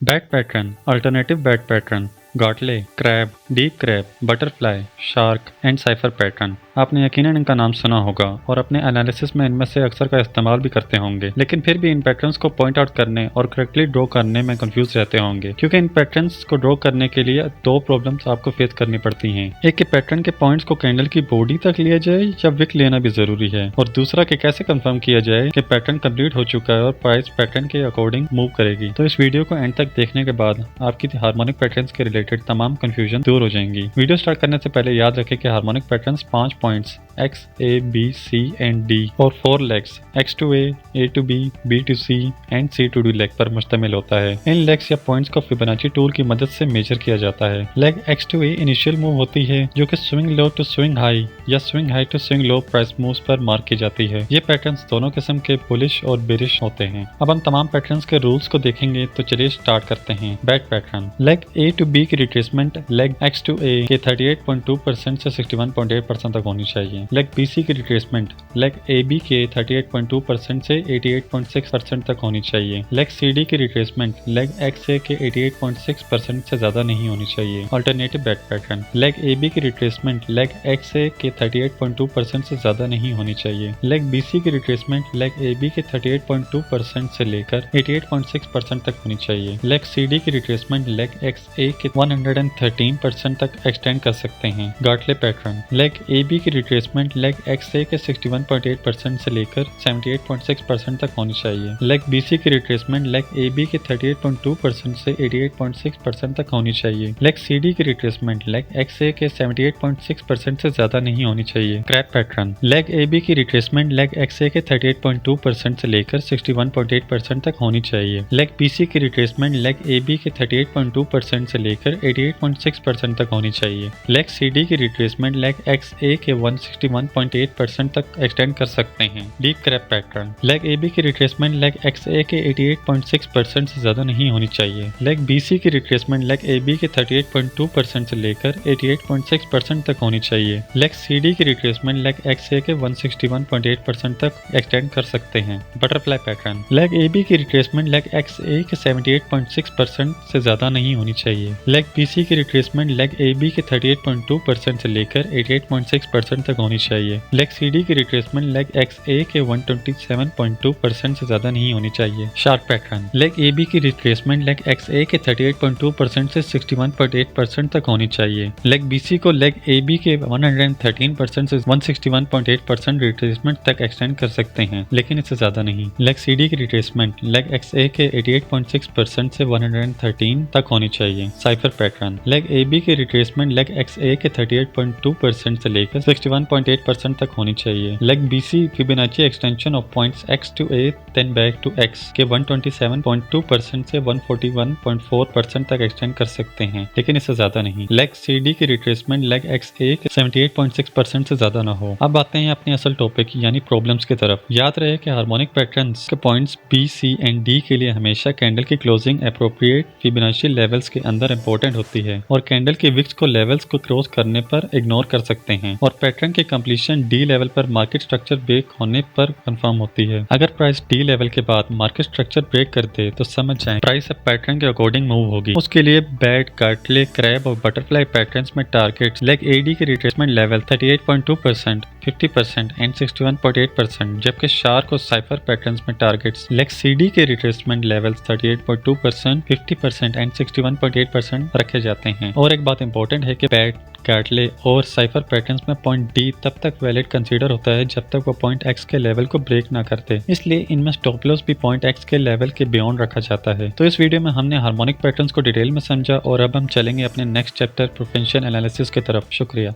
Bat pattern, alternative bat pattern, Gartley, crab, deep crab, butterfly, shark and cypher pattern. आपने यकीनन इनका नाम सुना होगा और अपने एनालिसिस में इनमें से अक्सर का इस्तेमाल भी करते होंगे, लेकिन फिर भी इन पैटर्न्स को पॉइंट आउट करने और करेक्टली ड्रॉ करने में कंफ्यूज रहते होंगे, क्योंकि इन पैटर्न्स को ड्रॉ करने के लिए दो प्रॉब्लम्स आपको फेस करनी पड़ती हैं। एक के पैटर्न के पॉइंट्स को कैंडल की बॉडी तक लिया जाए या विक लेना भी जरूरी है, और दूसरा कि कैसे कंफर्म किया जाए कि पैटर्न कंप्लीट हो चुका है और प्राइस पैटर्न के अकॉर्डिंग मूव करेगी। तो इस वीडियो को एंड तक देखने के बाद आपकी हार्मोनिक पैटर्न्स के रिलेटेड तमाम कंफ्यूजन दूर हो जाएंगी। वीडियो स्टार्ट करने से पहले याद रखें कि harmonic patterns 5 points X, A, B, C and D और 4 legs X to A, A to B, B to C and C to D leg पर मुश्तमिल होता है। इन लेग्स या पॉइंट्स को फिबोनाची टूल की मदद से मेजर किया जाता है। Leg X to A initial move होती है, जो कि swing low to swing high या swing high to swing low price moves पर मार्क की जाती है। ये पैटर्न्स दोनों किस्म के बुलिश और बेरिश होते हैं। अब हम तमाम पैटर्न्स के रूल्स को देखेंगे, तो चलिए स्टार्ट करते हैं। Bat pattern, leg A to B की retracement leg X to A के 38.2% से 61.8% तक होनी चाहिए। लेग BC की रिट्रेसमेंट लेग AB के 38.2% से 88.6% तक होनी चाहिए। लेग CD की रिट्रेसमेंट लेग XA के 88.6% से ज्यादा नहीं होनी चाहिए। Alternative bat pattern, leg AB की रिट्रेसमेंट लेग XA के 38.2% से ज्यादा नहीं होनी चाहिए। लेग BC की रिट्रेसमेंट लेग AB के 38.2% से लेकर 88.6% तक होनी चाहिए। लेग CD की रिट्रेसमेंट लेग XA के 113% तक एक्सटेंड कर सकते हैं। गॉटले पैटर्न, लेग AB की रिट्रेसमेंट लेग XA के 61.8% से लेकर 78.6% तक होनी चाहिए। लेग BC की रिट्रेसमेंट लेग AB के 38.2% से 88.6% तक होनी चाहिए। लेग CD की रिट्रेसमेंट लेग XA के 78.6% से ज्यादा नहीं होनी चाहिए। क्रैब पैटर्न, लेग AB की रिट्रेसमेंट लेग XA के 38.2% से लेकर 61.8% तक होनी चाहिए। लेग BC की रिट्रेसमेंट लेग AB के 38.2% से लेकर 88.6% तक होनी चाहिए। लेग CD की रिट्रेसमेंट लेग XA के 161.8% तक एक्सटेंड कर सकते हैं। Deep crab pattern, leg AB की रिट्रेसमेंट लेग XA के 88.6% से ज्यादा नहीं होनी चाहिए। लेग BC की रिट्रेसमेंट लेग AB के 38.2% से लेकर 88.6% तक होनी चाहिए। लेग CD की रिट्रेसमेंट लेग XA के 161.8% तक एक्सटेंड कर सकते हैं। बटरफ्लाई पैटर्न, लेग AB की रिट्रेसमेंट लेग XA के 78.6% से ज्यादा नहीं होनी चाहिए। लेग BC की रिट्रेसमेंट लेग AB के 38.2% से लेकर 88.6% तक होनी चाहिए। लेग CD की रिट्रेसमेंट लेग XA के 127.2% से ज्यादा नहीं होनी चाहिए। शार्क पैटर्न, लेग AB की रिट्रेसमेंट लेग XA के 38.2% से 61.8% तक होनी चाहिए। लेग BC को लेग AB के 113% से 161.8% रिट्रेसमेंट तक एक्सटेंड कर सकते हैं, लेकिन इससे ज्यादा नहीं। लेग CD की रिट्रेसमेंट लेग XA के 88.6% से 113 तक होनी चाहिए। साइफर पैटर्न, लेग AB की रिट्रेसमेंट लेग XA के 38.2% से लेकर 61.8% तक होनी चाहिए। Leg BC Fibonacci extension of points X to A then back to X के 127.2% से 141.4% तक एक्सटेंड कर सकते हैं, लेकिन इससे ज्यादा नहीं। लेग CD की रिट्रेसमेंट लेग XA के 78.6% से ज्यादा ना हो। अब आते हैं अपने असल टॉपिक यानी प्रॉब्लम्स की तरफ। याद रहे कि हार्मोनिक पैटर्न्स के points B, C and D के लिए हमेशा कैंडल की क्लोजिंग एप्रोप्रिएट फिबोनाची लेवल्स के अंदर इंपॉर्टेंट होती है, और कैंडल के विक्स को लेवल्स को क्रॉस करने पर इग्नोर कर सकते हैं, और पैटर्न की कंप्लीशन D लेवल पर मार्केट स्ट्रक्चर ब्रेक होने पर कंफर्म होती है। अगर प्राइस D लेवल के बाद मार्केट स्ट्रक्चर ब्रेक कर दे तो समझ जाएं प्राइस अब पैटर्न के अकॉर्डिंग मूव होगी। उसके लिए बैट, गॉटले, क्रैब और बटरफ्लाई पैटर्न्स में टारगेट्स लेग AD के रिट्रेसमेंट लेवल 38.2%, 50% एंड 61.8%, जबकि शार्क और साइफर पैटर्न्स में टारगेट्स लेग CD के रिट्रेसमेंट लेवल 38.2%, 50% एंड 61.8% रखे जाते हैं। और एक बात इंपॉर्टेंट है कि बैट, गॉटले और साइफर पैटर्न्स में पॉइंट D तब तक वैलिड कंसीडर होता है जब तक वो पॉइंट X के लेवल को ब्रेक ना करते, इसलिए इनमें स्टॉप लॉस भी पॉइंट X के लेवल के बियॉन्ड रखा जाता है। तो इस वीडियो में हमने हार्मोनिक पैटर्न्स को डिटेल में समझा, और अब हम चलेंगे अपने नेक्स्ट चैप्टर प्रोफेशनल एनालिसिस की तरफ। शुक्रिया।